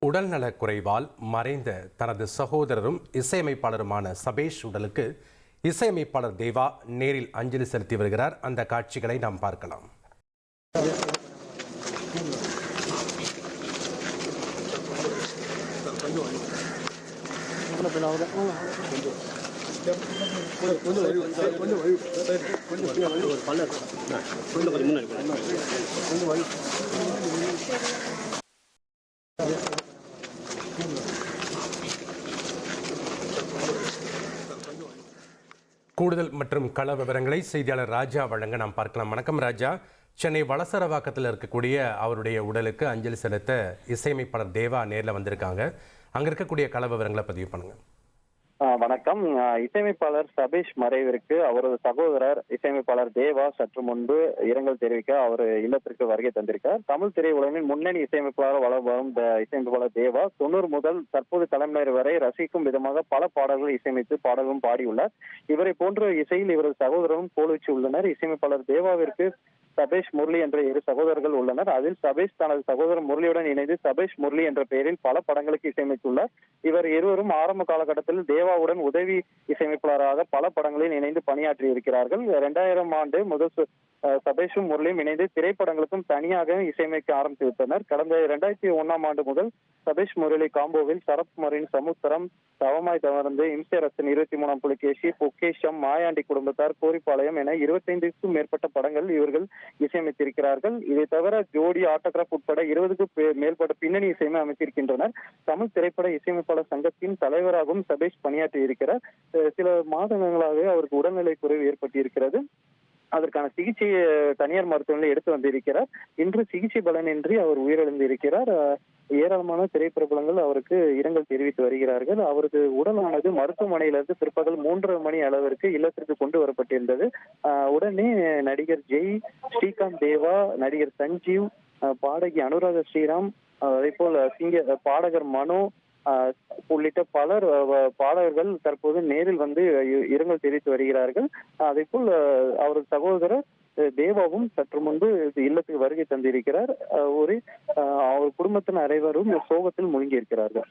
உடல்நலக் குறைவால் மறைந்த தனது சகோதரரும் இசையமைப்பாளருமான சபேஷ் உடலுக்கு இசையமைப்பாளர் தேவா நேரில் அஞ்சலி செலுத்தி வருகிறார். அந்த காட்சிகளை நாம் பார்க்கலாம். கூடுதல் மற்றும் கள விவரங்களை செய்தியாளர் ராஜா வழங்க நாம் பார்க்கலாம். வணக்கம் ராஜா. சென்னை வளசரவாக்கத்தில் இருக்கக்கூடிய அவருடைய உடலுக்கு அஞ்சலி செலுத்த இசையமைப்பாளர் தேவா நேரில் வந்திருக்காங்க. அங்கே இருக்கக்கூடிய கள விவரங்களை பதிவு பண்ணுங்க. வணக்கம். இசையமைப்பாளர் சபேஷ் மறைவிற்கு அவரது சகோதரர் இசையமைப்பாளர் தேவா சற்று முன்பு இரங்கல் தெரிவிக்க அவர் இல்லத்திற்கு வருகை தந்திருக்கார். தமிழ் திரையுலகின் முன்னணி இசையமைப்பாளர் வளம் இசையமைப்பாளர் தேவா 90 முதல் தற்போது தலைமுறை வரை ரசிக்கும் விதமாக பல பாடல்கள் இசையமைத்து பாடலும் பாடியுள்ளார். இவரை போன்ற இசையில் இவரது சகோதரரும் கோலோச்சி உள்ளனர். இசையமைப்பாளர் தேவாவிற்கு சபேஷ் முரளி என்ற இரு சகோதரர்கள் உள்ளனர். அதில் சபேஷ் தனது சகோதரர் முரளியுடன் இணைந்து சபேஷ் முரளி என்ற பெயரில் பல படங்களுக்கு இசையமைத்துள்ளார். இவர் இருவரும் ஆரம்ப காலகட்டத்தில் தேவாவுடன் உதவி இசையமைப்பாளராக பல படங்களில் இணைந்து பணியாற்றி இருக்கிறார்கள். 2000 ஆண்டு முதல் சபேஷும் முரளியும் இணைந்து திரைப்படங்களுக்கும் தனியாக இசையமைக்க ஆரம்பித்து விட்டனர். கடந்த 2001 ஆண்டு முதல் சபேஷ் முரளி காம்போவில் சரத்குமாரின் சமுத்திரம், தவமாய் தவறந்து, இம்சேரசன், 23ஆம் புலிகேசி, பொக்கேஷம், மாயாண்டி குடும்பத்தார், கோரிப்பாளையம் என 25க்கும் மேற்பட்ட படங்கள் இவர்கள் இசையமைத்திருக்கிறார்கள். இதை தவிர ஜோடி, ஆட்டோகிராஃப் உட்பட 20க்கும் மேற்பட்ட பின்னணி இசையமை அமைத்திருக்கின்றனர். தமிழ் திரைப்பட இசையமைப்பாளர் சங்கத்தின் தலைவராகவும் சபேஷ் பணியாற்றி இருக்கிறார். சில மாதங்களாகவே அவருக்கு உடல்நிலை குறைவு ஏற்பட்டிருக்கிறது. அதற்கான சிகிச்சையை தனியார் மருத்துவமனையில் எடுத்து வந்திருக்கிறார். இன்று சிகிச்சை பலனின்றி அவர் உயிரிழந்திருக்கிறார். ஏராளமான திரைப்பிரபலங்கள் அவருக்கு இரங்கல் தெரிவித்து வருகிறார்கள். அவரது உடலானது மருத்துவமனையிலிருந்து பிற்பகல் 3:30 மணி அளவிற்கு இல்லத்திற்கு கொண்டு வரப்பட்டிருந்தது. உடனே நடிகர் ஜெய், ஸ்ரீகாந்த் தேவா, நடிகர் சஞ்சீவ், பாடகி அனுராதா ஸ்ரீராம், அதே போல் பாடகர் மனோ உள்ளிட்ட பலர் பாடகர்கள் தற்போது நேரில் வந்து இரங்கல் தெரிவித்து வருகிறார்கள். அதே போல் அவரது சகோதரர் தேவாவும் சற்று முன்பு இல்லத்துக்கு வருகை தந்திருக்கிறார். அவர் குடும்பத்தின் அனைவரும் சோகத்தில் மூழ்கி இருக்கிறார்கள்.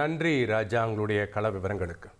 நன்றி ராஜா, உங்களுடைய கள விவரங்களுக்கு.